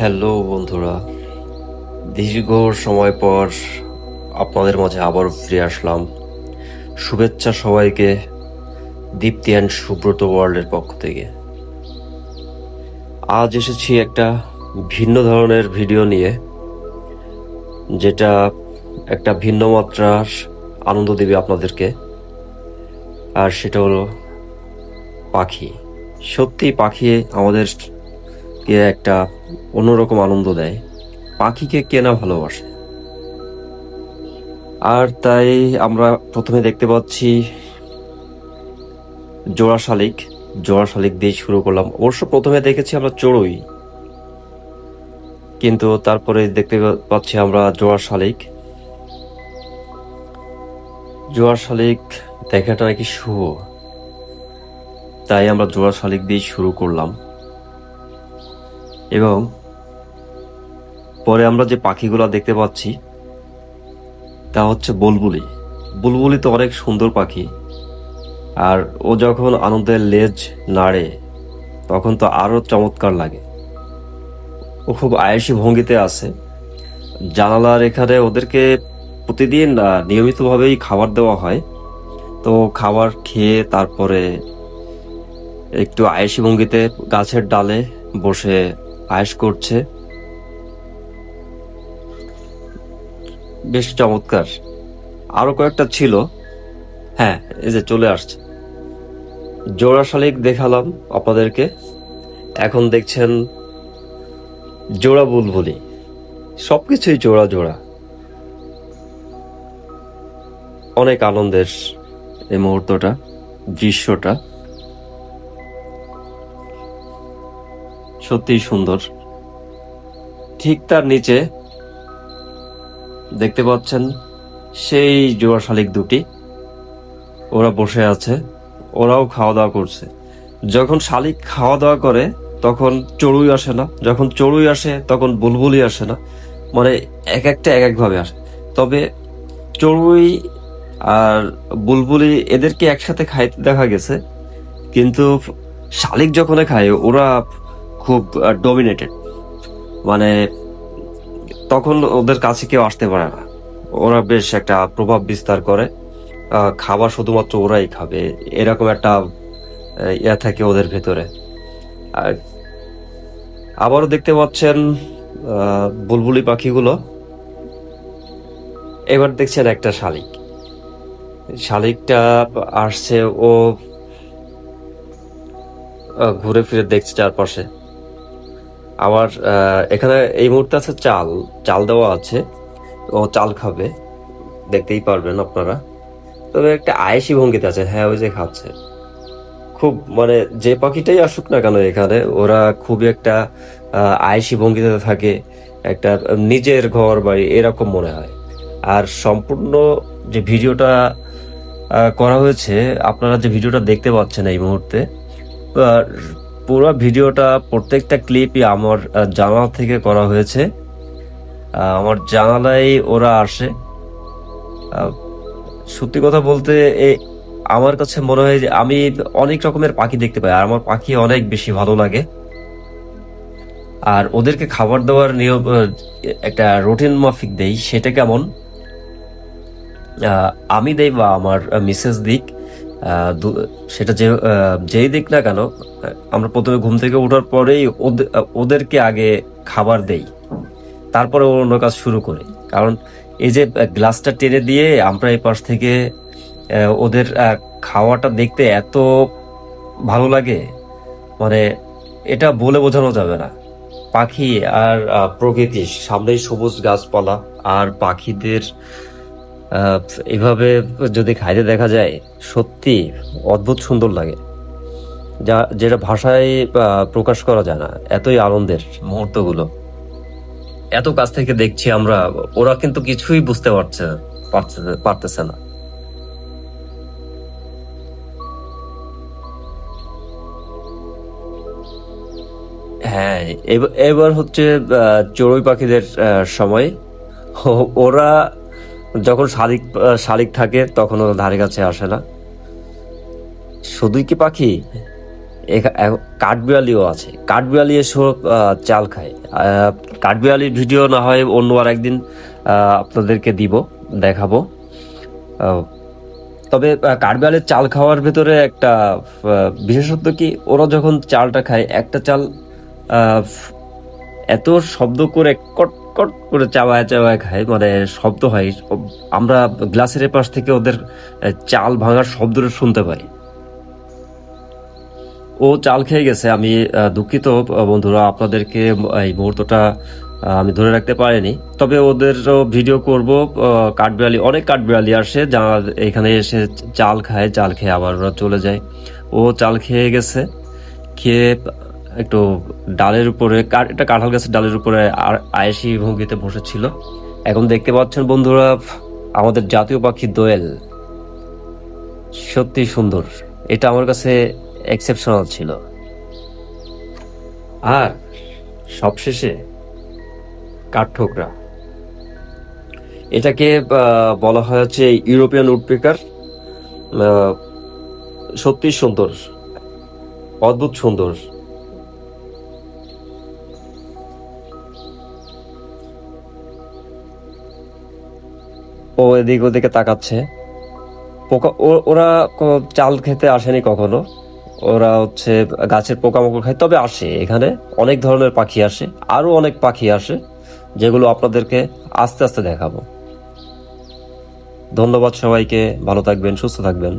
Hello বন্ধুরা, দীর্ঘ সময় পর আপনাদের মাঝে আবারও ফিরে আসলাম। শুভেচ্ছা সবাইকে দীপ্তি অ্যান্ড সুব্রত ওয়ার্ল্ডের পক্ষ থেকে। আজ এসেছি একটা ভিন্ন ধরনের ভিডিও নিয়ে, যেটা একটা ভিন্ন মাত্রার আনন্দ দেবে আপনাদেরকে। আর সেটা হলো পাখি। সত্যি পাখি আমাদেরকে একটা অন্যরকম আনন্দ দেয়। পাখিকে কে না ভালোবাসে। আর তাই আমরা প্রথমে দেখতে পাচ্ছি জোড়া শালিক। জোড়া শালিক দিয়ে শুরু করলাম। অবশ্য প্রথমে দেখেছি আমরা চড়ুই, কিন্তু তারপরে দেখতে পাচ্ছি আমরা জোড়া শালিক। জোড়া শালিক দেখাটা নাকি শুভ, তাই আমরা জোড়া শালিক দিয়ে শুরু করলাম। এবং পরে আমরা যে পাখিগুলা দেখতে পাচ্ছি তা হচ্ছে বুলবুলি। বুলবুলি তো অনেক সুন্দর পাখি, আর ও যখন আনন্দের লেজ নাড়ে তখন তো আরো চমৎকার লাগে। ও খুব আয়েসি ভঙ্গিতে আছে। জানালার এখানে ওদেরকে প্রতিদিন নিয়মিতভাবেই খাবার দেওয়া হয়। তো খাবার খেয়ে তারপরে একটু আয়েসি ভঙ্গিতে গাছের ডালে বসে আয়েস করছে। বেশ চমৎকার। আরো কয়েকটা ছিল। হ্যাঁ, এই যে চলে আসছে। জোড়া শালিক দেখালাম আপনাদেরকে, এখন দেখছেন জোড়া বুলবুলি। সবকিছুই জোড়া জোড়া। অনেক আনন্দের এই মুহূর্তটা, দৃশ্যটা সত্যিই সুন্দর। ঠিক তার নিচে দেখতে পাচ্ছেন সেই জোড়া শালিক দুটি, ওরা বসে আছে। ওরাও খাওয়া দাওয়া করছে। যখন শালিক খাওয়া দাওয়া করে তখন চড়ুই আসে না, যখন চড়ুই আসে তখন বুলবুলি আসে না। মানে এক একটা এক একভাবে আসে। তবে চড়ুই আর বুলবুলি এদেরকে একসাথে খাইতে দেখা গেছে, কিন্তু শালিক যখন খায় ওরা খুব ডমিনেটেড। মানে তখন ওদের কাছে কেউ আসতে পারে না। ওরা বেশ একটা প্রভাব বিস্তার করে। খাবার শুধুমাত্র ওরাই খাবে, এরকম একটা ইয়া থাকে ওদের ভেতরে। আর আবারও দেখতে পাচ্ছেন বুলবুলি পাখিগুলো। এবার দেখছেন একটা শালিক। শালিকটা আসছে, ও ঘুরে ফিরে দেখছে চারপাশে। আবার এখানে এই মুহূর্তে আছে চাল, চাল দেওয়া আছে। ও চাল খাবে, দেখতেই পারবেন আপনারা। তবে একটা আয়েসি ভঙ্গিতে আছে। হ্যাঁ, ওই যে খাচ্ছে। খুব মানে যে পাখিটাই আসুক না কেন এখানে, ওরা খুবই একটা আয়েসি ভঙ্গিতে থাকে। একটা নিজের ঘর বাড়ি এরকম মনে হয়। আর সম্পূর্ণ যে ভিডিওটা করা হয়েছে, আপনারা যে ভিডিওটা দেখতে পাচ্ছেন এই মুহূর্তে, আহ, পুরো ভিডিওটা প্রত্যেকটা ক্লিপই আমার জানালা থেকে করা হয়েছে। আমার জানালায় ওরা আসে। আহ, সত্যি কথা বলতে আমার কাছে মনে হয় যে আমি অনেক রকমের পাখি দেখতে পাই, আর আমার পাখি অনেক বেশি ভালো লাগে। আর ওদেরকে খাবার দেওয়ার নিয়ম একটা রুটিন মাফিক দেই। সেটা কেমন, আমি দেই বা আমার মিসেস দিক, সেটা যেই দিক না কেন, আমরা প্রথমে ঘুম থেকে ওঠার পরেই ওদেরকে আগে খাবার দেই, তারপরে অন্য কাজ শুরু করি। কারণ এই যে গ্লাসটা টেনে দিয়ে আমরা এই পাশ থেকে ওদের খাওয়াটা দেখতে এত ভালো লাগে, মানে এটা বলে বোঝানো যাবে না। পাখি আর প্রকৃতি, সামনেই সবুজ গাছপালা আর পাখিদের আহ, এভাবে যদি খাইতে দেখা যায়, সত্যি অদ্ভুত সুন্দর লাগে। যেটা ভাষায় প্রকাশ করা যায় না। এতই আনন্দের মুহূর্তগুলো। এত কাছ থেকে দেখছি আমরা, ওরা কিন্তু কিছুই বুঝতে পারতেছে না। হ্যাঁ, এবার হচ্ছে চড়ুই পাখিদের সময়। ওরা যখন শালিক শালিক থাকে তখন ওরা ধারে কাছে আসে না। শুধুই কি পাখি, কাঠবিড়ালিও আছে, কাঠবিড়ালি এসব চাল খায়। কাঠবিড়ালির ভিডিও না হয় অন্য আর একদিন আপনাদেরকে দেখাবো। তবে কাঠবিড়ালির চাল খাওয়ার ভেতরে একটা বিশেষত্ব কি, ওরা যখন চালটা খায় একটা চাল এত শব্দ করে কট কট করে চাবায় চাবায় খায়, মানে শব্দ হয়, আমরা গ্লাসের পাশ থেকে ওদের চাল ভাঙার শব্দটা শুনতে পাই। ও চাল খেয়ে গেছে। আমি দুঃখিত বন্ধুরা, আপনাদেরকে এই মুহূর্তটা আমি ধরে রাখতে পারিনি। তবে ওদের ভিডিও করব। অনেক কাঠবিড়ালি আসে যা এখানে এসে চাল খায়, চাল খেয়ে আবার ওরা চলে যায়। ও চাল খেয়ে গেছে, খেয়ে একটু ডালের উপরে, একটা কাঁঠাল গাছের ডালের উপরে আয়েসি ভঙ্গিতে বসেছিল। এখন দেখতে পাচ্ছেন বন্ধুরা, আমাদের জাতীয় পাখি দোয়েল সত্যি সুন্দর। এটা আমার কাছে এক্সেপশনাল ছিল। আর সবশেষে কাঠঠোকরা, এটাকে বলা হয় হচ্ছে ইউরোপিয়ান উডপেকার। সত্যি সুন্দর, অদ্ভুত সুন্দর। ও এদিক ওদিকে তাকাচ্ছে। ওরা চাল খেতে আসেনি কখনো, ওরা হচ্ছে গাছের পোকামাকড় খায়। তবে আসে, এখানে অনেক ধরনের পাখি আসে, আরো অনেক পাখি আসে, যেগুলো আপনাদেরকে আস্তে আস্তে দেখাবো। ধন্যবাদ সবাইকে, ভালো থাকবেন, সুস্থ থাকবেন।